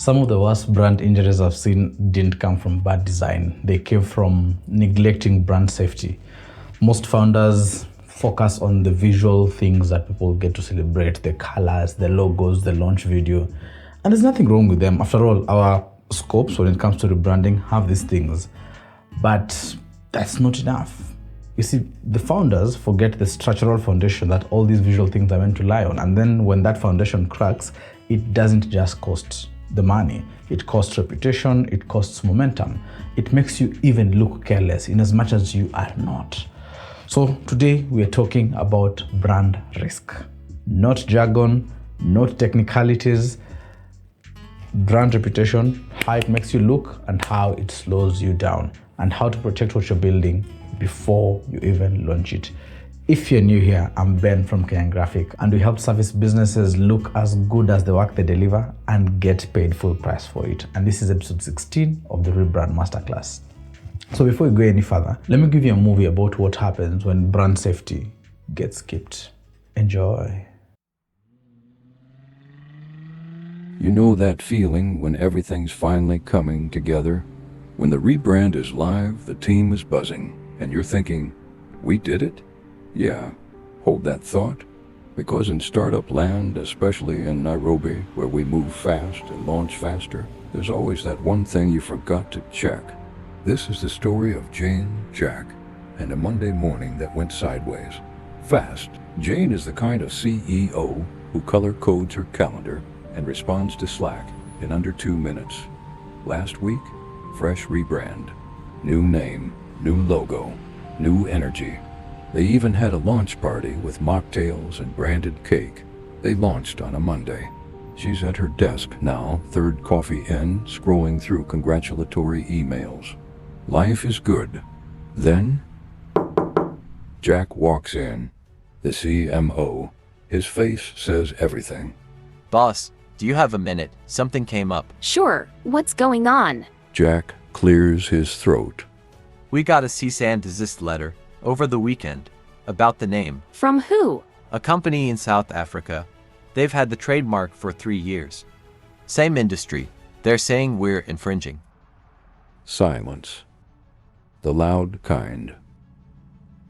Some of the worst brand injuries I've seen didn't come from bad design. They came from neglecting brand safety. Most founders focus on the visual things that people get to celebrate, the colors, the logos, the launch video. And there's nothing wrong with them. After all, our scopes when it comes to rebranding have these things. But that's not enough. You see, the founders forget the structural foundation that all these visual things are meant to lie on. And then when that foundation cracks, it doesn't just cost the money. It costs reputation, it costs momentum. It makes you even look careless in as much as you are not. So today we are talking about brand risk. Not jargon, not technicalities, brand reputation, how it makes you look and how it slows you down, and how to protect what you're building before you even launch it. If you're new here, I'm Ben from Kenyan Grafik, and we help service businesses look as good as the work they deliver and get paid full price for it. And this is episode 16 of the Rebrand Masterclass. So before we go any further, let me give you a movie about what happens when brand safety gets skipped. Enjoy. You know that feeling when everything's finally coming together? When the rebrand is live, the team is buzzing, and you're thinking, we did it? Yeah, hold that thought, because in startup land, especially in Nairobi, where we move fast and launch faster, there's always that one thing you forgot to check. This is the story of Jane, Jack, and a Monday morning that went sideways. Fast. Jane is the kind of CEO who color codes her calendar and responds to Slack in under 2 minutes. Last week, fresh rebrand, new name, new logo, new energy. They even had a launch party with mocktails and branded cake. They launched on a Monday. She's at her desk now, third coffee in, scrolling through congratulatory emails. Life is good. Then, Jack walks in, the CMO. His face says everything. Boss, do you have a minute? Something came up. Sure, what's going on? Jack clears his throat. We got a cease-and-desist letter over the weekend about the name. From who? A company in South Africa. They've had the trademark for 3 years. Same industry. They're saying we're infringing. Silence. The loud kind.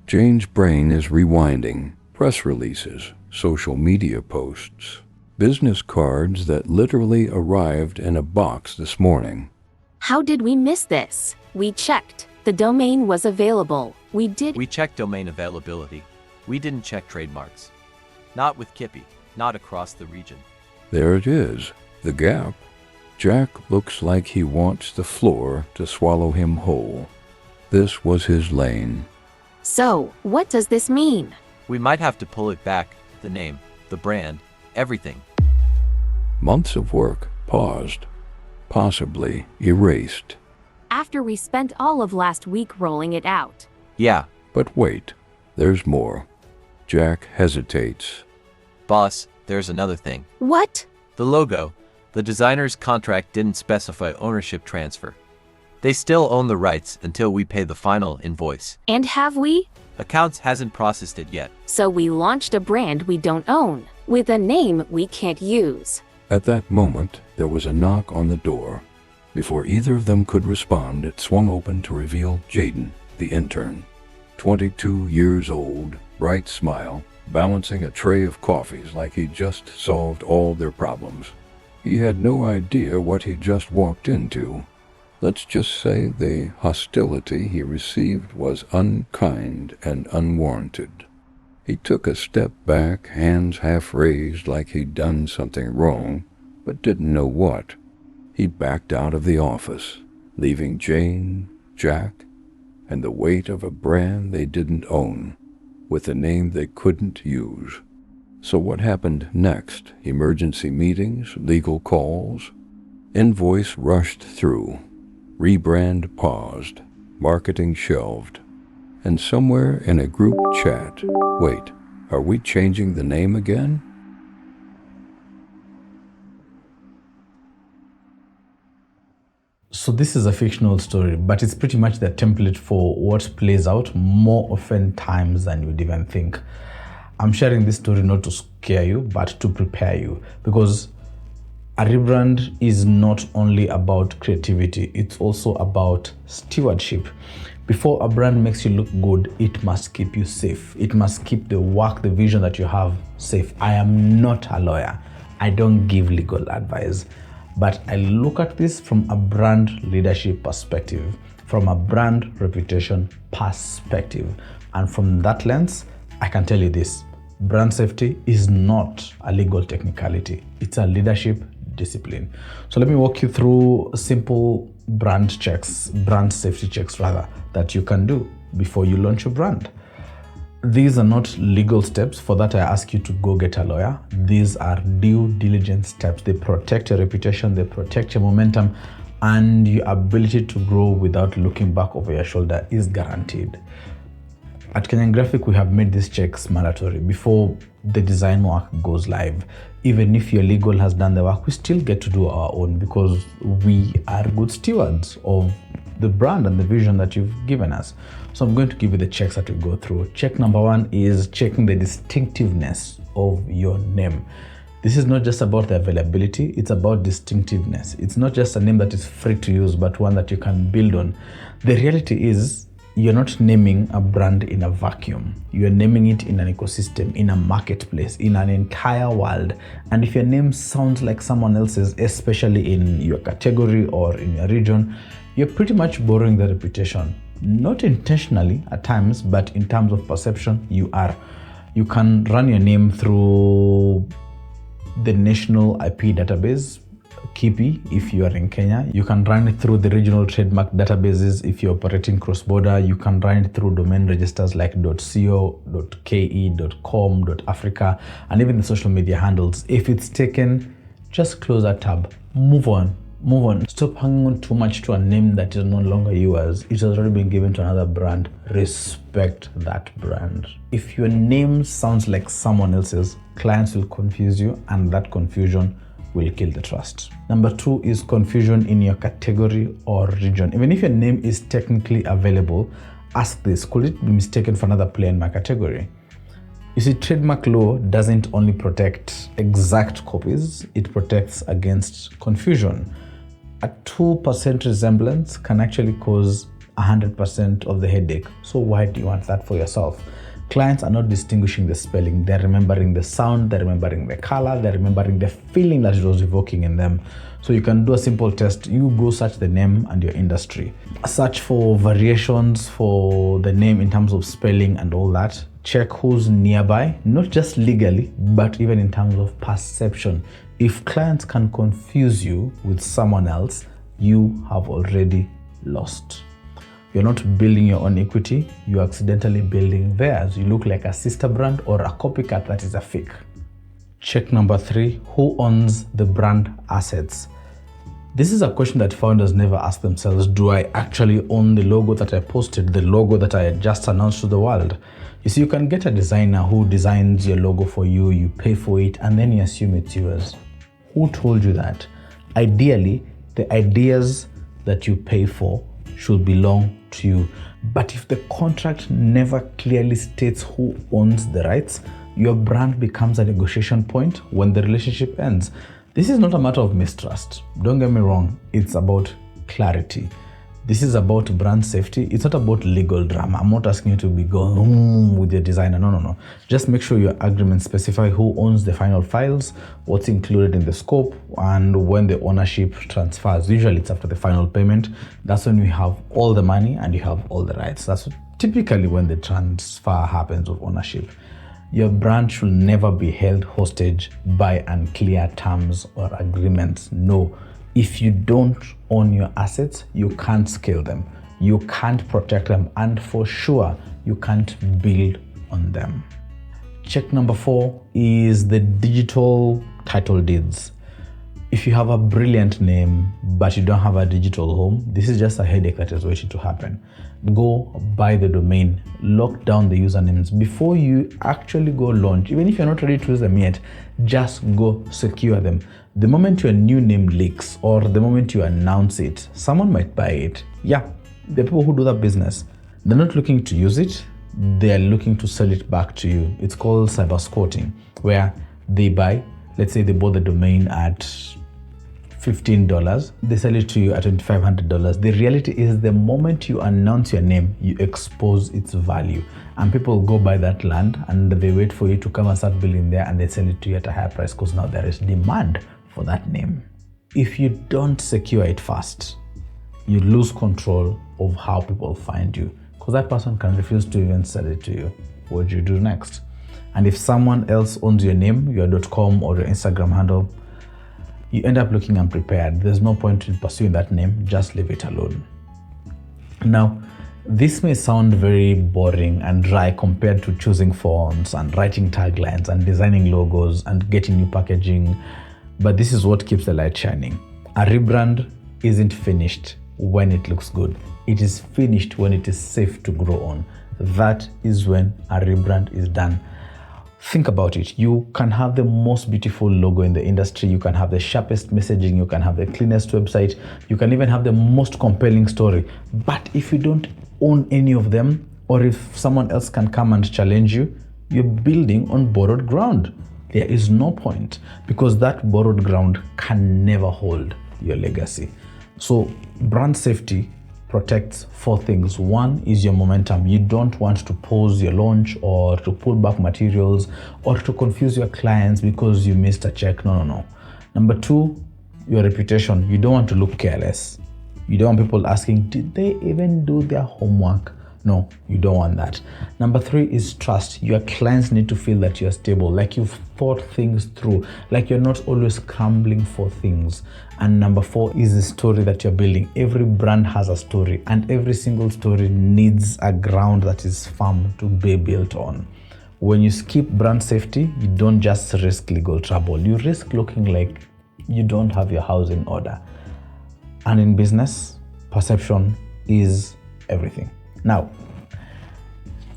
Jane's brain is rewinding. Press releases, social media posts, business cards that literally arrived in a box this morning. How did we miss this? We checked. The domain was available. We checked domain availability. We didn't check trademarks. Not with Kippy, not across the region. There it is, the gap. Jack looks like he wants the floor to swallow him whole. This was his lane. So, what does this mean? We might have to pull it back, the name, the brand, everything. Months of work paused, possibly erased. After we spent all of last week rolling it out. Yeah. But wait, there's more. Jack hesitates. Boss, there's another thing. What? The logo. The designer's contract didn't specify ownership transfer. They still own the rights until we pay the final invoice. And have we? Accounts hasn't processed it yet. So we launched a brand we don't own, with a name we can't use. At that moment, there was a knock on the door. Before either of them could respond, it swung open to reveal Jaden, the intern. 22 years old, bright smile, balancing a tray of coffees like he'd just solved all their problems. He had no idea what he just walked into. Let's just say the hostility he received was unkind and unwarranted. He took a step back, hands half raised like he'd done something wrong, but didn't know what. He backed out of the office, leaving Jane, Jack, and the weight of a brand they didn't own, with a name they couldn't use. So what happened next? Emergency meetings, legal calls? Invoice rushed through. Rebrand paused. Marketing shelved. And somewhere in a group chat, wait, are we changing the name again? So this is a fictional story, but it's pretty much the template for what plays out more often times than you'd even think. I'm sharing this story not to scare you, but to prepare you, because A rebrand is not only about creativity, it's also about stewardship. Before a brand makes you look good, it must keep you safe. It must keep the work, the vision that you have safe. I am not a lawyer. I don't give legal advice, but I look at this from a brand leadership perspective, from a brand reputation perspective. And from that lens, I can tell you this: brand safety is not a legal technicality. It's a leadership discipline. So let me walk you through simple brand safety checks rather, that you can do before you launch your brand. These are not legal steps. For that, I ask you to go get a lawyer. These are due diligence steps. They protect your reputation, they protect your momentum, and your ability to grow without looking back over your shoulder is guaranteed. At Kenyan Grafik, we have made these checks mandatory before the design work goes live. Even if your legal has done the work, we still get to do our own because we are good stewards of the brand and the vision that you've given us. So I'm going to give you the checks that we go through. Check number one is checking the distinctiveness of your name. This is not just about the availability, it's about distinctiveness. It's not just a name that is free to use, but one that you can build on. The reality is, you're not naming a brand in a vacuum. You're naming it in an ecosystem, in a marketplace, in an entire world. And if your name sounds like someone else's, especially in your category or in your region, you're pretty much borrowing the reputation. Not intentionally at times, but in terms of perception, you are. You can run your name through the national IP database, KIPI, if you are in Kenya. You can run it through the regional trademark databases if you're operating cross-border. You can run it through domain registers like .co, .ke, .com, .africa, and even the social media handles. If it's taken, just close that tab. Move on. Stop hanging on too much to a name that is no longer yours. It has already been given to another brand. Respect that brand. If your name sounds like someone else's, clients will confuse you, and that confusion will kill the trust. Number two is confusion in your category or region. Even if your name is technically available, ask this: could it be mistaken for another player in my category? You see, trademark law doesn't only protect exact copies, it protects against confusion. A 2% resemblance can actually cause 100% of the headache. So why do you want that for yourself? Clients are not distinguishing the spelling. They're remembering the sound, they're remembering the color, they're remembering the feeling that it was evoking in them. So you can do a simple test. You go search the name and your industry. Search for variations for the name in terms of spelling and all that. Check who's nearby, not just legally, but even in terms of perception. If clients can confuse you with someone else, you have already lost. You're not building your own equity, you're accidentally building theirs. You look like a sister brand or a copycat that is a fake. Check number three: who owns the brand assets? This is a question that founders never ask themselves. Do I actually own the logo that I posted, the logo that I just announced to the world? You see, you can get a designer who designs your logo for you, you pay for it, and then you assume it's yours. Who told you that? Ideally, the ideas that you pay for should belong to you. But if the contract never clearly states who owns the rights, your brand becomes a negotiation point when the relationship ends. This is not a matter of mistrust. Don't get me wrong, it's about clarity. This is about brand safety. It's not about legal drama. I'm not asking you to be going with your designer. No. Just make sure your agreements specify who owns the final files, what's included in the scope, and when the ownership transfers. Usually it's after the final payment. That's when you have all the money and you have all the rights. That's typically when the transfer happens of ownership. Your brand should never be held hostage by unclear terms or agreements. No. If you don't own your assets, you can't scale them, you can't protect them, and for sure, you can't build on them. Check number four is the digital title deeds. If you have a brilliant name, but you don't have a digital home, this is just a headache that is waiting to happen. Go buy the domain, lock down the usernames before you actually go launch. Even if you're not ready to use them yet, just go secure them. The moment your new name leaks or the moment you announce it, someone might buy it. Yeah, the people who do that business, they're not looking to use it, they're looking to sell it back to you. It's called cyber squatting, where they buy, let's say they bought the domain at $15, they sell it to you at $2,500. The reality is the moment you announce your name, you expose its value. And people go buy that land and they wait for you to come and start building there, and they sell it to you at a higher price because now there is demand for that name. If you don't secure it fast, you lose control of how people find you, because that person can refuse to even sell it to you. What do you do next? And if someone else owns your name, your .com or your Instagram handle, you end up looking unprepared. There's no point in pursuing that name. Just leave it alone. Now, this may sound very boring and dry compared to choosing fonts and writing taglines and designing logos and getting new packaging, but this is what keeps the light shining. A rebrand isn't finished when it looks good. It is finished when it is safe to grow on. That is when a rebrand is done. Think about it. You can have the most beautiful logo in the industry. You can have the sharpest messaging. You can have the cleanest website. You can even have the most compelling story. But if you don't own any of them, or if someone else can come and challenge you, you're building on borrowed ground. There is no point, because that borrowed ground can never hold your legacy. So brand safety protects 4 things. 1 is your momentum. You don't want to pause your launch or to pull back materials or to confuse your clients because you missed a check. No. Number 2, your reputation. You don't want to look careless. You don't want people asking, did they even do their homework? No, you don't want that. Number 3 is trust. Your clients need to feel that you're stable, like you've thought things through, like you're not always scrambling for things. And number 4 is the story that you're building. Every brand has a story, and every single story needs a ground that is firm to be built on. When you skip brand safety, you don't just risk legal trouble. You risk looking like you don't have your house in order. And in business, perception is everything. Now,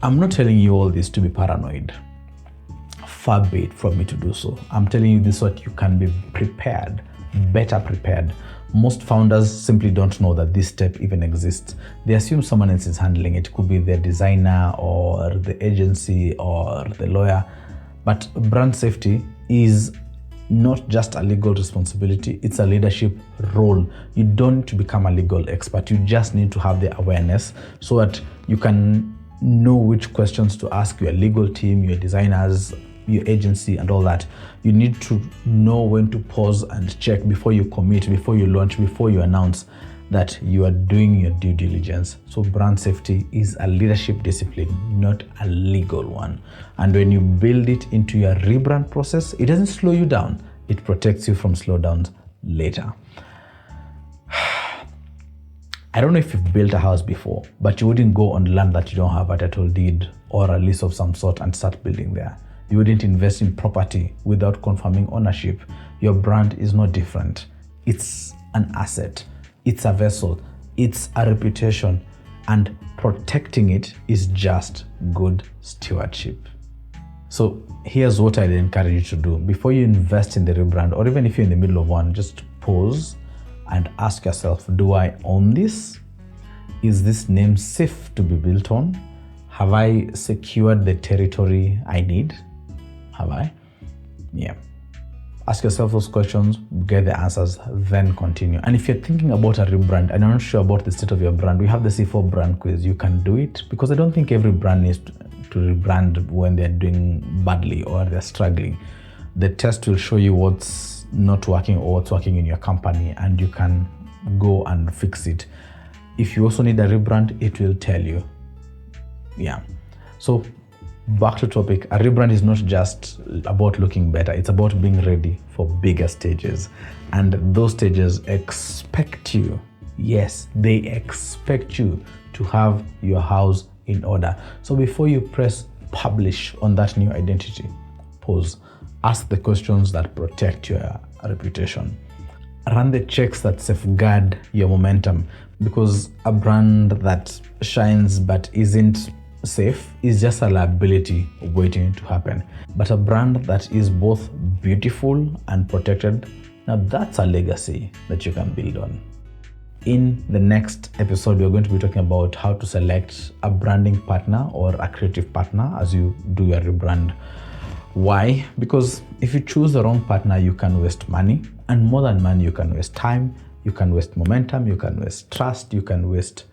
I'm not telling you all this to be paranoid. Far be it from me to do so. I'm telling you this so that you can be prepared, better prepared. Most founders simply don't know that this step even exists. They assume someone else is handling it. It could be their designer or the agency or the lawyer. But brand safety is not just a legal responsibility, it's a leadership role. You don't need to become a legal expert. You just need to have the awareness so that you can know which questions to ask your legal team, your designers, your agency, and all that. You need to know when to pause and check before you commit, before you launch, before you announce that you are doing your due diligence. So brand safety is a leadership discipline, not a legal one. And when you build it into your rebrand process, it doesn't slow you down. It protects you from slowdowns later. I don't know if you've built a house before, but you wouldn't go on land that you don't have a title deed or a lease of some sort and start building there. You wouldn't invest in property without confirming ownership. Your brand is no different. It's an asset. It's a vessel, it's a reputation, and protecting it is just good stewardship. So here's what I'd encourage you to do. Before you invest in the rebrand, or even if you're in the middle of one, just pause and ask yourself, do I own this? Is this name safe to be built on? Have I secured the territory I need? Have I? Yeah. Ask yourself those questions, get the answers, then continue. And if you're thinking about a rebrand and you're not sure about the state of your brand, we have the C4 brand quiz. You can do it, because I don't think every brand needs to rebrand when they're doing badly or they're struggling. The test will show you what's not working or what's working in your company, and you can go and fix it. If you also need a rebrand, it will tell you. Yeah. So back to topic, a rebrand is not just about looking better, it's about being ready for bigger stages. And those stages expect you, yes, they expect you to have your house in order. So before you press publish on that new identity, pause, ask the questions that protect your reputation. Run the checks that safeguard your momentum, because a brand that shines but isn't safe is just a liability waiting to happen. But a brand that is both beautiful and protected, now that's a legacy that you can build on. In the next episode, we're going to be talking about how to select a branding partner or a creative partner as you do your rebrand. Why? Because if you choose the wrong partner, you can waste money, and more than money, you can waste time, you can waste momentum, you can waste trust, you can waste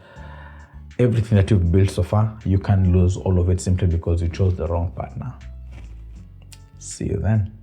everything that you've built so far. You can lose all of it simply because you chose the wrong partner. See you then.